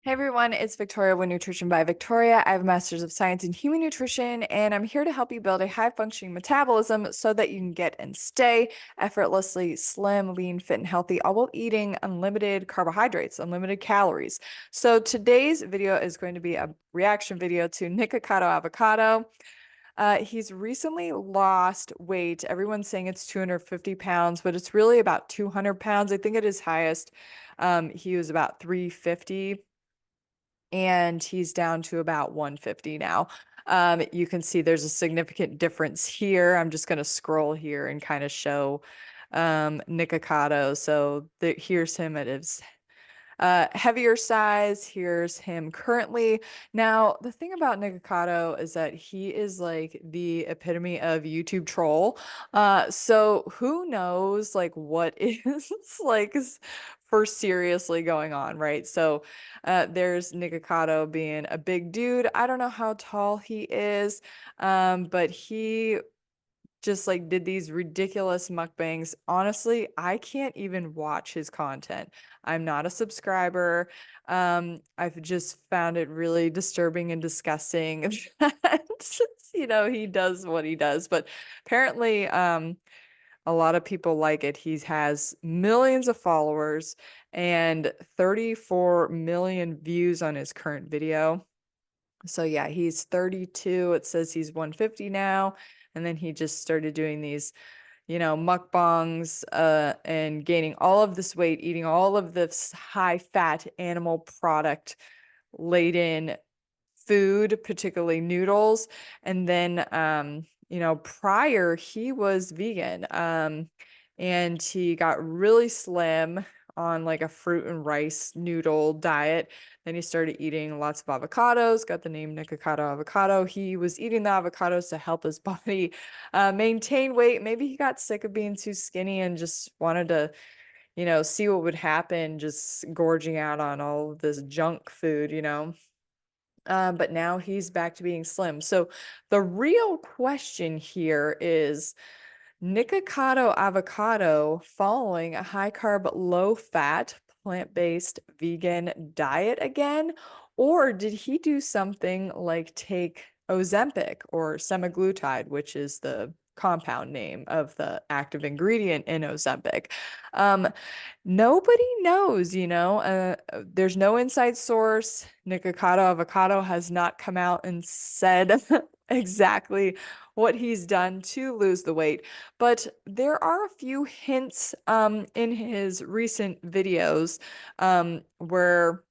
Hey everyone, it's Victoria with Nutrition by Victoria. I have a Master's of Science in Human Nutrition, and I'm here to help you build a high-functioning metabolism so that you can get and stay effortlessly slim, lean, fit, and healthy, all while eating unlimited carbohydrates, unlimited calories. So today's video is going to be a reaction video to Nikocado Avocado. He's recently lost weight. Everyone's saying it's 250 pounds, but it's really about 200 pounds. I think at his highest, he was about 350 and he's down to about 150 now. You can see there's a significant difference here. I'm just going to scroll here and kind of show Nikocado. So here's him at his heavier size. Here's him currently. Now, the thing about Nikocado is that he is like the epitome of YouTube troll. So who knows like what is like for seriously going on, right? So there's Nikocado being a big dude. I don't know how tall he is, but he just like did these ridiculous mukbangs. Honestly, I can't even watch his content. I'm not a subscriber. I've just found it really disturbing and disgusting that, he does what he does. But apparently, a lot of people like it. He has millions of followers and 34 million views on his current video. So yeah, he's 32. It says he's 150 now. And then he just started doing these, mukbangs, and gaining all of this weight, eating all of this high fat animal product laden food, particularly noodles. And then, prior he was vegan, and he got really slim on like a fruit and rice noodle diet. Then he started eating lots of avocados, got the name Nikocado Avocado. He was eating the avocados to help his body maintain weight. Maybe he got sick of being too skinny and just wanted to, see what would happen just gorging out on all of this junk food. But now he's back to being slim. So the real question here is Nikocado Avocado following a high carb, low fat, plant-based vegan diet again? Or did he do something like take Ozempic or semaglutide, which is the compound name of the active ingredient in Ozempic? Um, Nobody knows, there's no inside source. Nikocado Avocado has not come out and said exactly what he's done to lose the weight, but there are a few hints in his recent videos where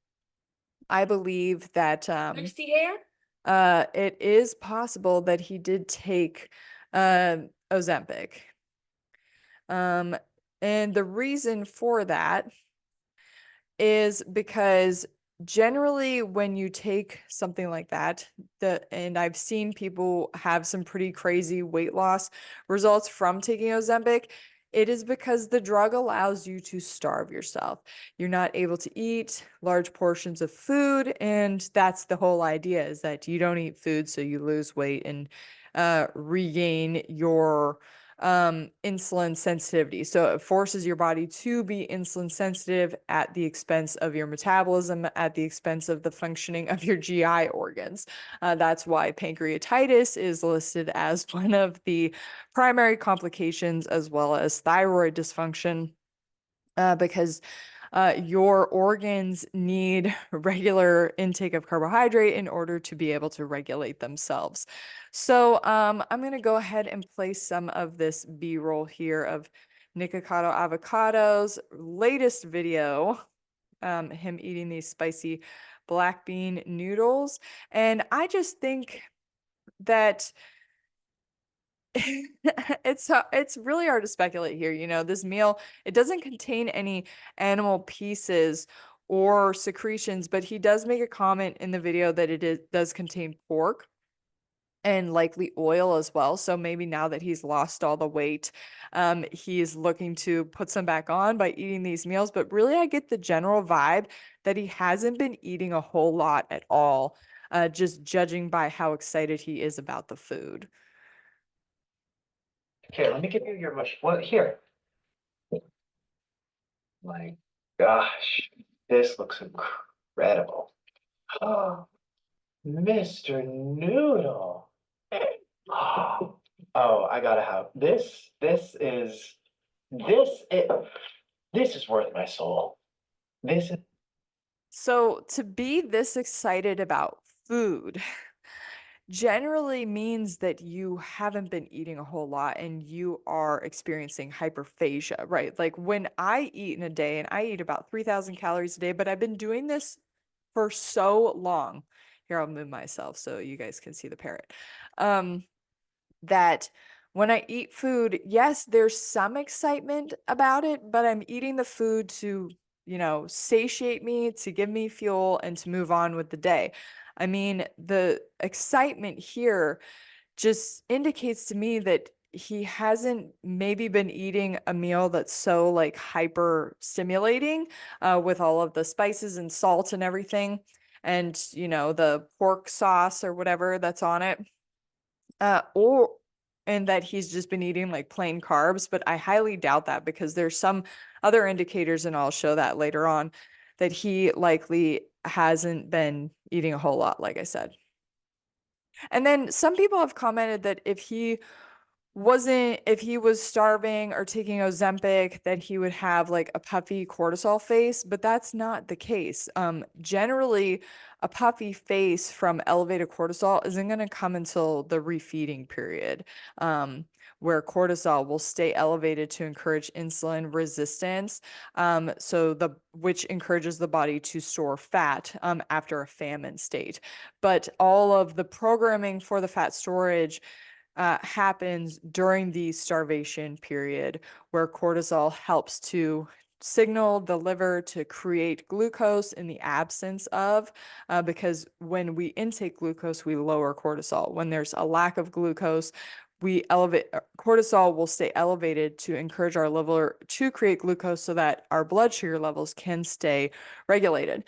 I believe that it is possible that he did take Ozempic. Um, and the reason for that is because generally when you take something like that, and I've seen people have some pretty crazy weight loss results from taking Ozempic, it is because the drug allows you to starve yourself. You're not able to eat large portions of food, and that's the whole idea, is that you don't eat food so you lose weight and regain your insulin sensitivity. So it forces your body to be insulin sensitive at the expense of your metabolism, at the expense of the functioning of your GI organs. That's why pancreatitis is listed as one of the primary complications, as well as thyroid dysfunction, because your organs need regular intake of carbohydrate in order to be able to regulate themselves. So I'm going to go ahead and play some of this B-roll here of Nikocado Avocado's latest video, him eating these spicy black bean noodles. And I just think that it's really hard to speculate here. This meal, it doesn't contain any animal pieces or secretions, but he does make a comment in the video that does contain pork and likely oil as well. So maybe now that he's lost all the weight, he's looking to put some back on by eating these meals. But really, I get the general vibe that he hasn't been eating a whole lot at all, just judging by how excited he is about the food. Okay, let me give you your mush. Well, here. My gosh, this looks incredible. Oh, Mr. Noodle. Oh, I gotta have this. This is this is worth my soul. This is So to be this excited about food generally means that you haven't been eating a whole lot and you are experiencing hyperphagia, right? Like when I eat in a day, and I eat about 3,000 calories a day, but I've been doing this for so long. Here, I'll move myself so you guys can see the parrot. That when I eat food, yes, there's some excitement about it, but I'm eating the food to, satiate me, to give me fuel, and to move on with the day. I mean, the excitement here just indicates to me that he hasn't maybe been eating a meal that's so like hyper stimulating with all of the spices and salt and everything, and the pork sauce or whatever that's on it, or and that he's just been eating like plain carbs, but I highly doubt that because there's some other indicators, and I'll show that later on, that he likely hasn't been eating a whole lot, like I said. And then some people have commented that if he was starving or taking Ozempic, that he would have like a puffy cortisol face, but that's not the case. Generally, a puffy face from elevated cortisol isn't going to come until the refeeding period, where cortisol will stay elevated to encourage insulin resistance, which encourages the body to store fat after a famine state. But all of the programming for the fat storage happens during the starvation period, where cortisol helps to signal the liver to create glucose in the absence of, because when we intake glucose, we lower cortisol. When there's a lack of glucose, we elevate cortisol will stay elevated to encourage our liver to create glucose so that our blood sugar levels can stay regulated.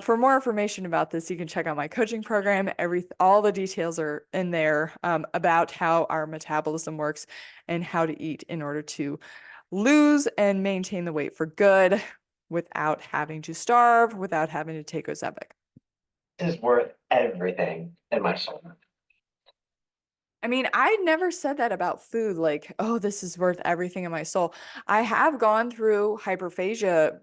For more information about this, you can check out my coaching program. All the details are in there about how our metabolism works and how to eat in order to lose and maintain the weight for good without having to starve, without having to take Ozempic. this is worth everything in my soul. I mean, I never said that about food, like, oh, this is worth everything in my soul. I have gone through hyperphagia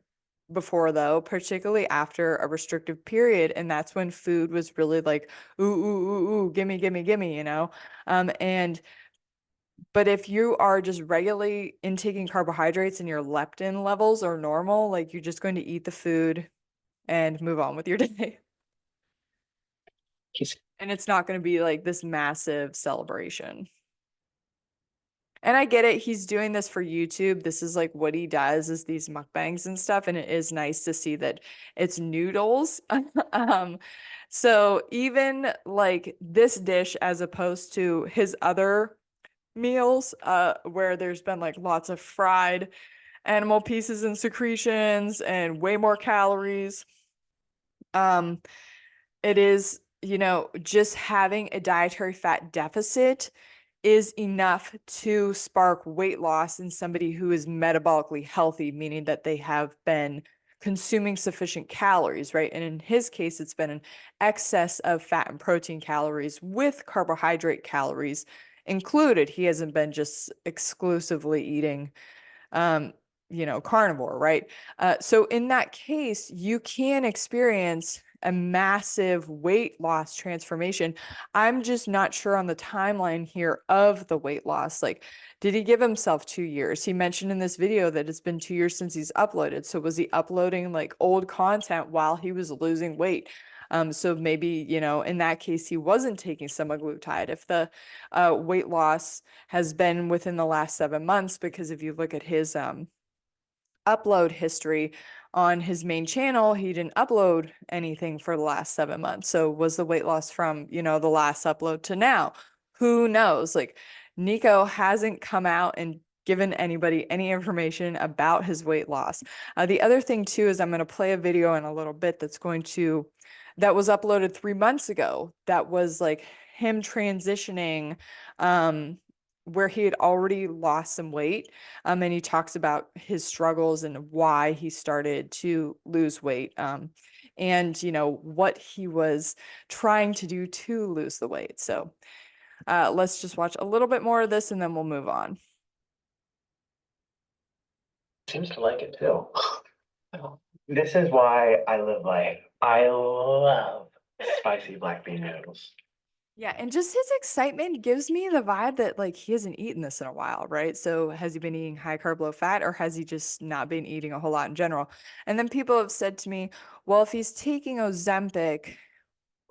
before, though, particularly after a restrictive period. And that's when food was really like, ooh, ooh, ooh, ooh, gimme, gimme, gimme, but if you are just regularly intaking carbohydrates and your leptin levels are normal, like you're just going to eat the food and move on with your day. He's And it's not going to be like this massive celebration. And I get it. He's doing this for YouTube. This is like what he does, is these mukbangs and stuff. And it is nice to see that it's noodles. um, so even like this dish, as opposed to his other meals, where there's been like lots of fried animal pieces and secretions and way more calories. Um, it is, just having a dietary fat deficit is enough to spark weight loss in somebody who is metabolically healthy, meaning that they have been consuming sufficient calories, right? And in his case, it's been an excess of fat and protein calories with carbohydrate calories included. He hasn't been just exclusively eating um, carnivore, right? So in that case, you can experience a massive weight loss transformation. I'm just not sure on the timeline here of the weight loss. Like, did he give himself 2 years? He mentioned in this video that it's been 2 years since he's uploaded. So was he uploading like old content while he was losing weight? So maybe, in that case, he wasn't taking semaglutide. If the weight loss has been within the last 7 months, because if you look at his upload history on his main channel, he didn't upload anything for the last 7 months. So was the weight loss from, the last upload to now? Who knows? Like, Nico hasn't come out and given anybody any information about his weight loss. The other thing too is I'm going to play a video in a little bit that was uploaded 3 months ago. That was like him transitioning, where he had already lost some weight. And he talks about his struggles and why he started to lose weight. and, what he was trying to do to lose the weight. So let's just watch a little bit more of this and then we'll move on. Seems to like it too. This is why I live life. I love spicy black bean noodles. Yeah, and just his excitement gives me the vibe that like he hasn't eaten this in a while, right? So has he been eating high carb, low fat, or has he just not been eating a whole lot in general? And then people have said to me, well, if he's taking Ozempic,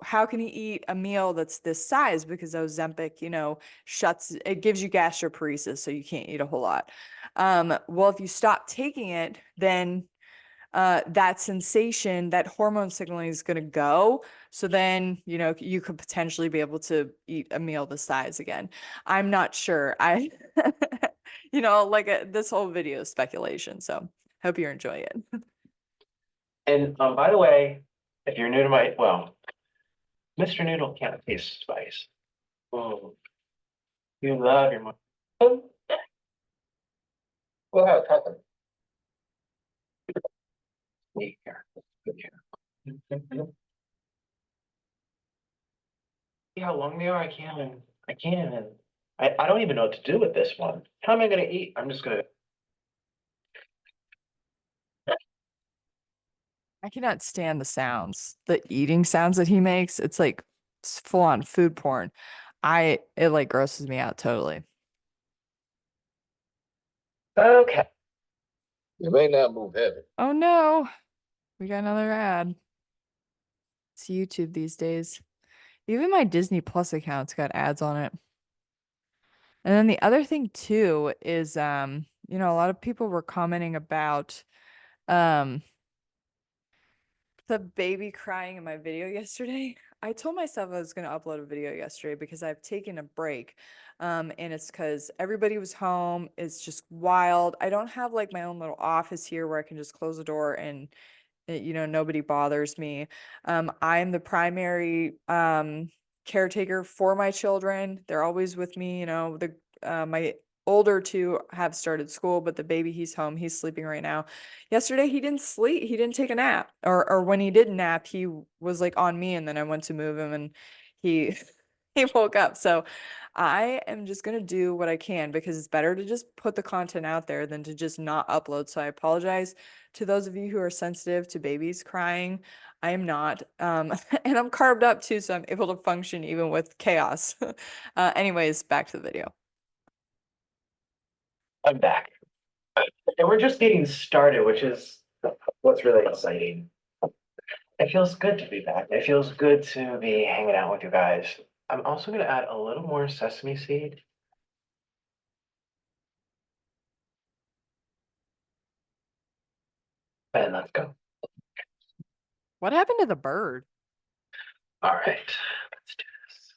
how can he eat a meal that's this size? Because Ozempic, it gives you gastroparesis, so you can't eat a whole lot. Well, if you stop taking it, then that sensation, that hormone signaling is going to go. So then, you could potentially be able to eat a meal this size again. I'm not sure. This whole video is speculation. So hope you enjoy it. And by the way, if you're new to Mr. Noodle can't taste spice. Oh, you love your mom. We'll have a cousin. Here. Good here. See how long they are? I don't even know what to do with this one. How am I gonna eat? I'm just gonna. I cannot stand the sounds, the eating sounds that he makes. It's like full on food porn. It like grosses me out totally. Okay. You may not move heavy. Oh no, we got another ad. It's YouTube these days. Even my Disney Plus account's got ads on it. And then the other thing too is a lot of people were commenting about um the baby crying in my video yesterday. I told myself I was going to upload a video yesterday because I've taken a break. And it's because everybody was home. It's just wild. I don't have like my own little office here where I can just close the door and nobody bothers me. I'm the primary caretaker for my children. They're always with me. My older two have started school, but the baby, he's home. He's sleeping right now. Yesterday, he didn't sleep. He didn't take a nap, or when he did nap, he was like on me, and then I went to move him, and he he woke up. So I am just gonna do what I can because it's better to just put the content out there than to just not upload. So I apologize to those of you who are sensitive to babies crying. I am not. And I'm carved up too, so I'm able to function even with chaos. Anyways, back to the video. I'm back. And we're just getting started, which is what's really exciting. It feels good to be back. It feels good to be hanging out with you guys. I'm also gonna add a little more sesame seed. And let's go. What happened to the bird? All right, let's do this.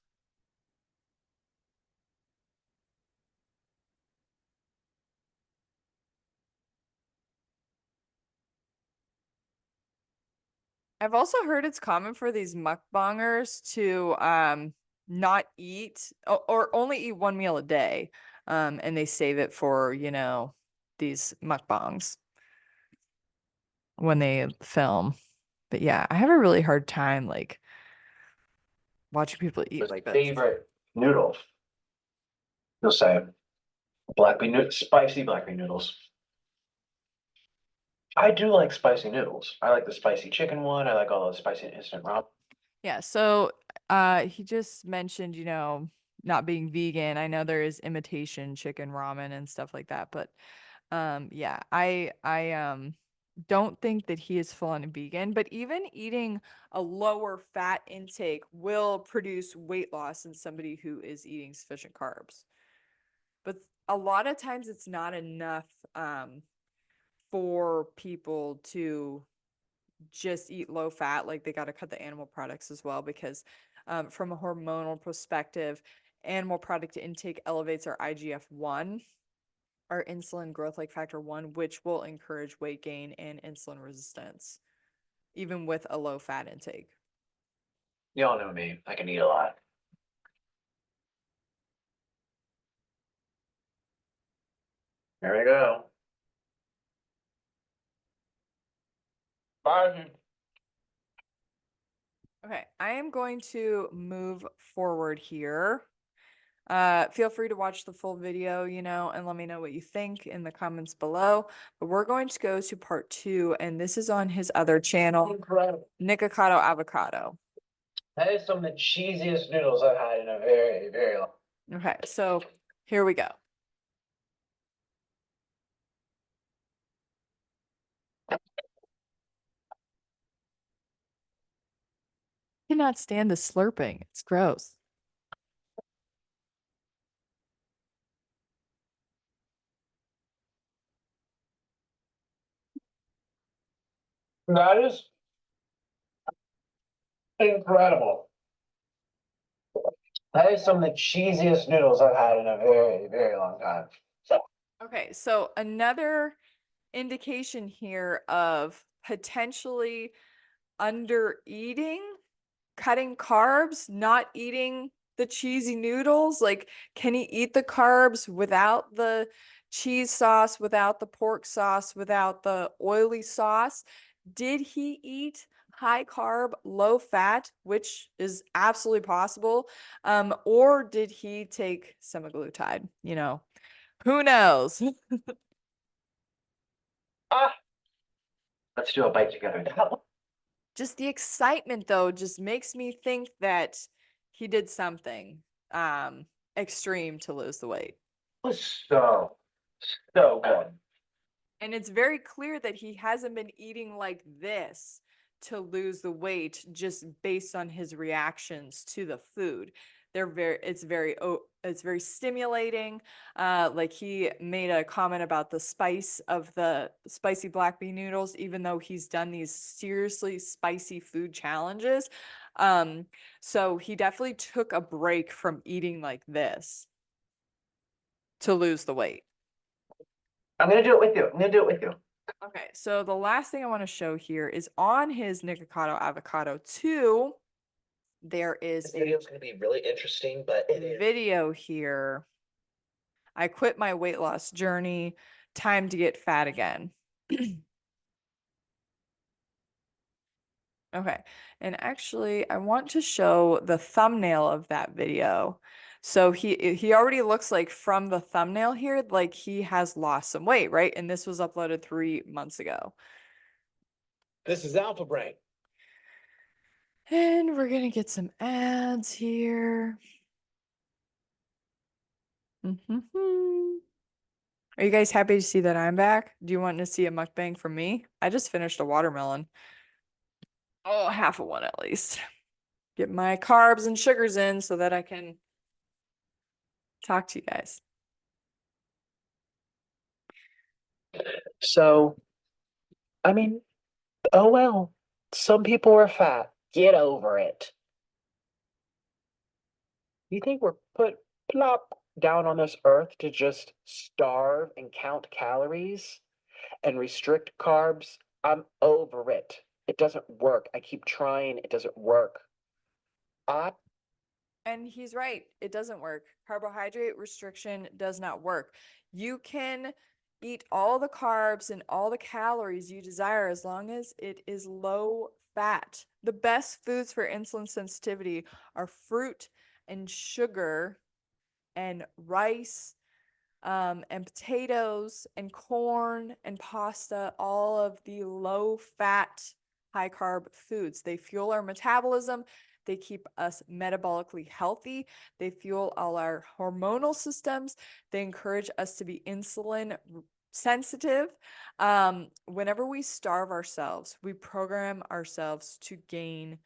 I've also heard it's common for these mukbangers to not eat or only eat one meal a day. And they save it for, these mukbangs when they film. But yeah, I have a really hard time like watching people eat What's like this. favorite noodle? You'll say spicy black bean noodles. I do like spicy noodles. I like the spicy chicken one. I like all the spicy instant ramen. Yeah, so he just mentioned, not being vegan. I know there is imitation chicken ramen and stuff like that, but yeah, I don't think that he is full on vegan, but even eating a lower fat intake will produce weight loss in somebody who is eating sufficient carbs. But a lot of times it's not enough for people to just eat low fat. Like they got to cut the animal products as well because from a hormonal perspective, animal product intake elevates our IGF-1, our insulin growth like factor 1, which will encourage weight gain and insulin resistance, even with a low fat intake. Y'all know me. I can eat a lot. There we go. Bye. Okay, I am going to move forward here. Feel free to watch the full video, and let me know what you think in the comments below. But we're going to go to part 2, and this is on his other channel, Incredible. Nikocado Avocado. That is some of the cheesiest noodles I've had in a very, very long. Okay, so here we go. Cannot stand the slurping. It's gross. That is incredible. That is some of the cheesiest noodles I've had in a very, very long time. Okay, so another indication here of potentially under eating, cutting carbs, not eating the cheesy noodles. Like, can he eat the carbs without the cheese sauce, without the pork sauce, without the oily sauce? Did he eat high carb, low fat, which is absolutely possible? Or did he take semaglutide? Who knows? Ah, let's do a bite together. Just the excitement though just makes me think that he did something extreme to lose the weight. It was so good. And it's very clear that he hasn't been eating like this to lose the weight just based on his reactions to the food. It's very stimulating. Like he made a comment about the spice of the spicy black bean noodles, even though he's done these seriously spicy food challenges. So he definitely took a break from eating like this to lose the weight. I'm gonna do it with you. I'm gonna do it with you. Okay, so the last thing I want to show here is on his Nikocado Avocado 2, there is This video is gonna be really interesting, but it a is. video here. I quit my weight loss journey, time to get fat again. Okay, and actually I want to show the thumbnail of that video. So he already looks like from the thumbnail here, like he has lost some weight, right? And this was uploaded 3 months ago. This is Alpha Brain. And we're gonna get some ads here. Are you guys happy to see that I'm back? Do you want to see a mukbang from me? I just finished a watermelon. Oh, half of one at least. Get my carbs and sugars in so that I can talk to you guys. So, I mean, oh well. Some people are fat. Get over it. You think we're put plop down on this earth to just starve and count calories and restrict carbs? I'm over it. It doesn't work. I keep trying. It doesn't work. I And he's right. It doesn't work. Carbohydrate restriction does not work. You can eat all the carbs and all the calories you desire as long as it is low fat. The best foods for insulin sensitivity are fruit and sugar and rice and potatoes and corn and pasta, all of the low fat, high carb foods. They fuel our metabolism. They keep us metabolically healthy. They fuel all our hormonal systems. They encourage us to be insulin sensitive. Whenever we starve ourselves, we program ourselves to gain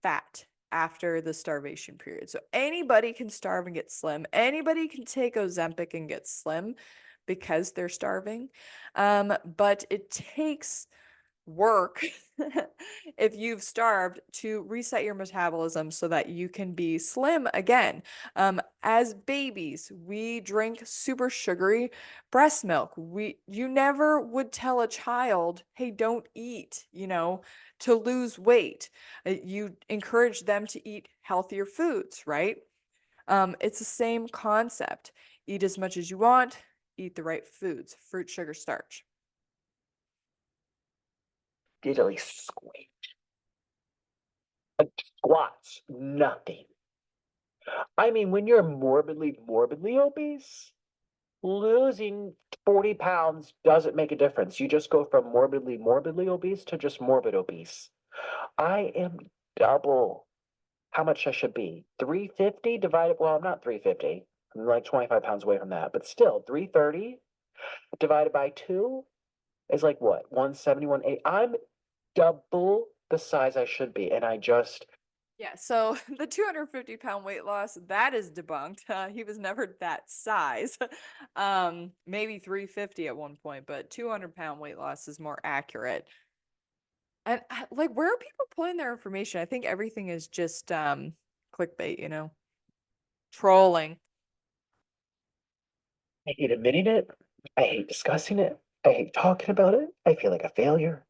fat after the starvation period. So anybody can starve and get slim. Anybody can take Ozempic and get slim because they're starving. But it takes work if you've starved to reset your metabolism so that you can be slim again. As babies, we drink super sugary breast milk. You never would tell a child, hey, don't eat, to lose weight. You encourage them to eat healthier foods, right? It's the same concept. Eat as much as you want, eat the right foods, fruit, sugar, starch. did at least squeak. squats, nothing. I mean, when you're morbidly obese, losing 40 pounds doesn't make a difference. You just go from morbidly obese to just morbid obese. I am double how much I should be. 350 divided, well, I'm not 350. I'm like 25 pounds away from that, but still 330 divided by 2 is like what? 170, 180. I'm double the size I should be. And I just, Yeah, so the 250-pound weight loss, that is debunked. He was never that size. Maybe 350 at one point, but 200-pound weight loss is more accurate. And like, where are people pulling their information? I think everything is just clickbait, you know, trolling. I hate admitting it. I hate discussing it. I hate talking about it. I feel like a failure.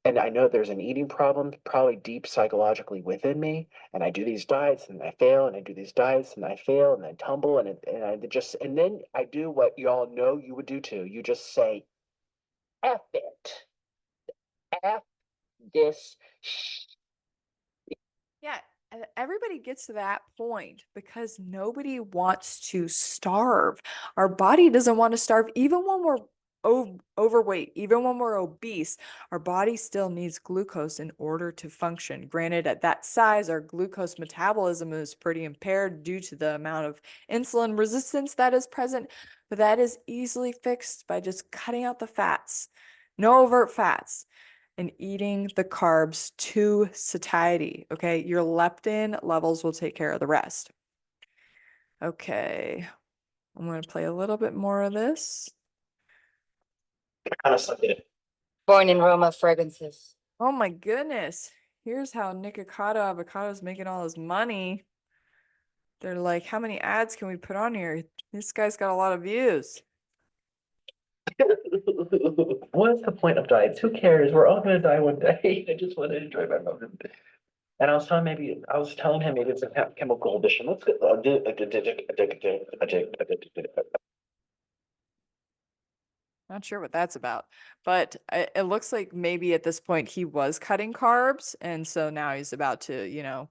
And I know there's an eating problem, probably deep psychologically within me. And I do these diets and I fail, and I do these diets and I fail and I tumble and then I do what y'all know you would do too. You just say, F it. F this. Yeah, everybody gets to that point because nobody wants to starve. Our body doesn't want to starve, even when we're overweight, even when we're obese. Our body still needs glucose in order to function. Granted, at that size, our glucose metabolism is pretty impaired due to the amount of insulin resistance that is present, but that is easily fixed by just cutting out the fats. No overt fats and eating the carbs to satiety. Okay, your leptin levels will take care of the rest. Okay, I'm going to play a little bit more of this. Kind of suck it. Born in Roma fragrances. Oh my goodness. Here's how Nikocado Avocado is making all his money. They're like, how many ads can we put on here? This guy's got a lot of views. What's the point of diets? Who cares? We're all gonna die one day. I just want to enjoy my moment. And I was telling him maybe it's a chemical addition. Let's get Not sure what that's about, but it looks like maybe at this point he was cutting carbs, and so now he's about to, you know,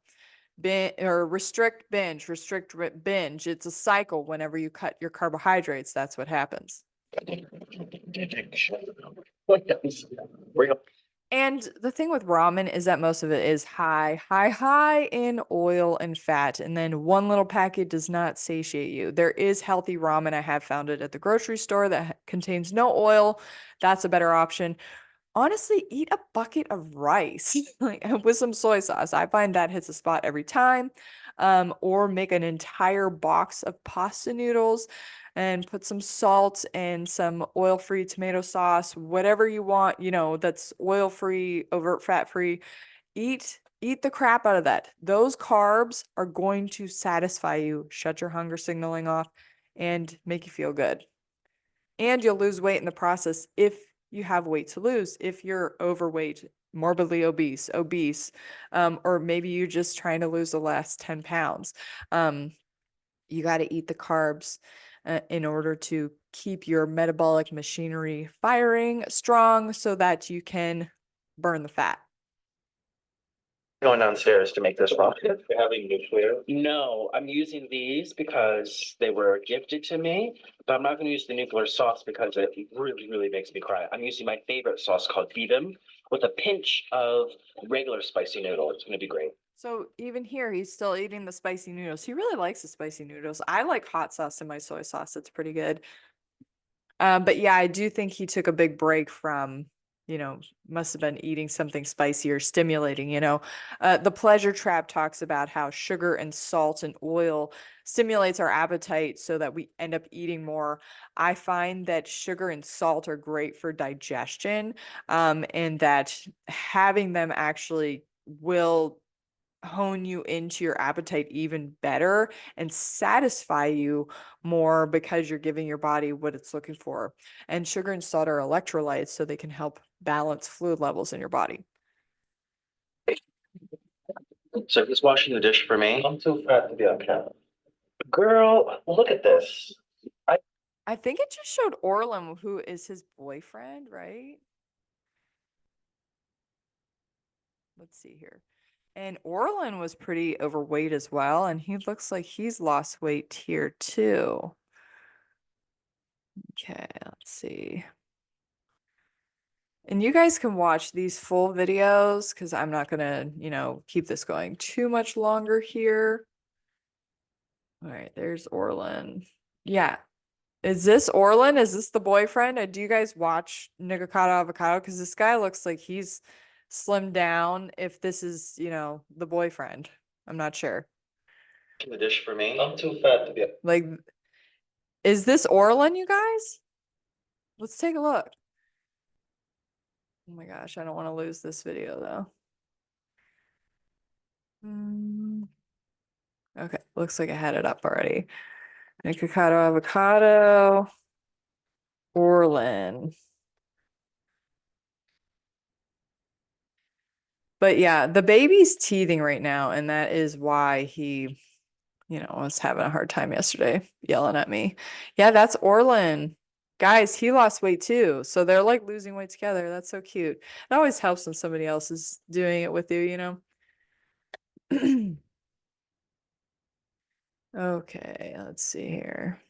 restrict binge, binge. It's a cycle. Whenever you cut your carbohydrates, that's what happens. Bring up. And the thing with ramen is that most of it is high in oil and fat. And then one little packet does not satiate you. There is healthy ramen. I have found it at the grocery store that contains no oil. That's a better option. Honestly, eat a bucket of rice like, with some soy sauce. I find that hits a spot every time. Or make an entire box of pasta noodles and put some salt and some oil-free tomato sauce, whatever you want, you know, that's oil-free, overt fat-free. Eat the crap out of that. Those carbs are going to satisfy you, shut your hunger signaling off, and make you feel good. And you'll lose weight in the process if you have weight to lose. If you're overweight, morbidly obese, or maybe you're just trying to lose the last 10 pounds. You got to eat the carbs in order to keep your metabolic machinery firing strong so that you can burn the fat. Going downstairs to make this ramen. You're having nuclear. No, I'm using these because they were gifted to me, but I'm not going to use the nuclear sauce because it really makes me cry. I'm using my favorite sauce called Vivim with a pinch of regular spicy noodle. It's going to be great. So even here, he's still eating the spicy noodles. He really likes the spicy noodles. I like hot sauce in my soy sauce. It's pretty good. But yeah, I do think he took a big break from, you know, must have been eating something spicy or stimulating, you know. The Pleasure Trap talks about how sugar and salt and oil stimulates our appetite so that we end up eating more. I find that sugar and salt are great for digestion, and that having them actually will hone you into your appetite even better and satisfy you more because you're giving your body what it's looking for. And sugar and salt are electrolytes, so they can help balance fluid levels in your body. So he's washing the dish for me. I'm too fat to be on camera. Girl, look at this. I think it just showed Orlin, who is his boyfriend, right? Let's see here. And Orlin was pretty overweight as well, and he looks like he's lost weight here too. Okay, let's see. And you guys can watch these full videos because I'm not gonna, keep this going too much longer here. All right, there's Orlin. Yeah. Is this Orlin? Is this the boyfriend? Do you guys watch Nikocado Avocado? Because this guy looks like he's slimmed down. If this is, the boyfriend, I'm not sure. The dish for me. I'm too fat to be. Like, is this Orlin, you guys? Let's take a look. Oh my gosh, I don't want to lose this video though. Okay, looks like I had it up already. Nikocado Avocado. Orlin. But yeah, the baby's teething right now, and that is why he, was having a hard time yesterday yelling at me. Yeah, that's Orlin. Guys, he lost weight too. So they're like losing weight together. That's so cute. It always helps when somebody else is doing it with you, Okay, let's see here.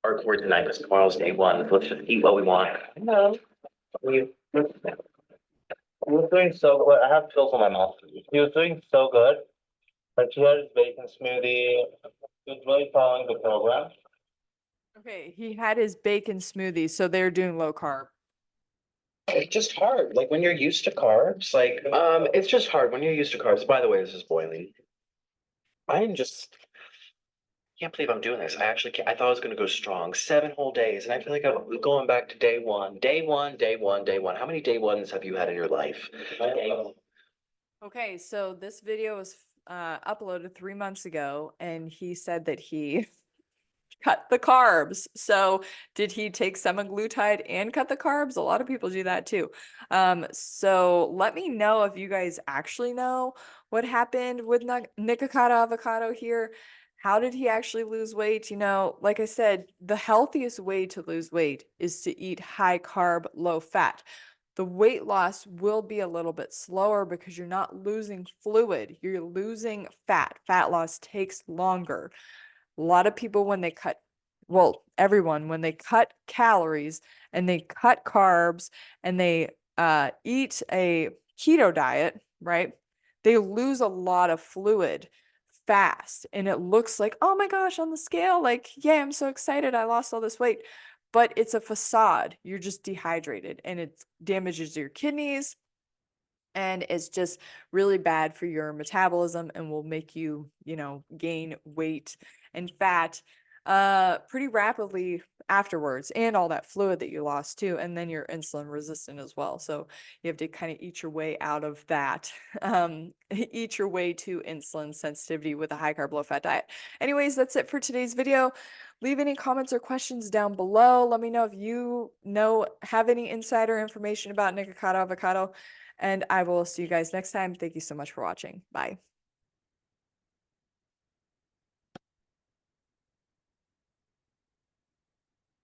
Hardcore tonight because tomorrow's day one. Let's just eat what we want. No. You're doing so good. I have pills on my mouth. He was doing so good. Like he had his bacon smoothie. He was really following the program. Okay, he had his bacon smoothie, so they're doing low carb. It's just hard. Like when you're used to carbs, it's just hard when you're used to carbs. By the way, this is boiling. I'm just can't believe I'm doing this. I actually can't. I thought I was going to go strong 7 whole days, and I feel like I'm going back to day one. Day one, day one, day one. How many day ones have you had in your life? Okay, so this video was uploaded 3 months ago, and he said that he cut the carbs. So did he take semaglutide and cut the carbs? A lot of people do that too. So let me know if you guys actually know what happened with Nikocado Avocado here. How did he actually lose weight? Like I said, the healthiest way to lose weight is to eat high carb, low fat. The weight loss will be a little bit slower because you're not losing fluid, you're losing fat. Fat loss takes longer. A lot of people, when they everyone, when they cut calories and they cut carbs and they eat a keto diet, right? They lose a lot of fluid fast. And it looks like, oh my gosh, on the scale, like, yeah, I'm so excited. I lost all this weight. But it's a facade. You're just dehydrated and it damages your kidneys. And it's just really bad for your metabolism and will make you, gain weight and fat pretty rapidly afterwards, and all that fluid that you lost too. And then you're insulin resistant as well. So you have to kind of eat your way out of that. Eat your way to insulin sensitivity with a high carb, low fat diet. Anyways, that's it for today's video. Leave any comments or questions down below. Let me know if you have any insider information about Nikocado Avocado. And I will see you guys next time. Thank you so much for watching. Bye.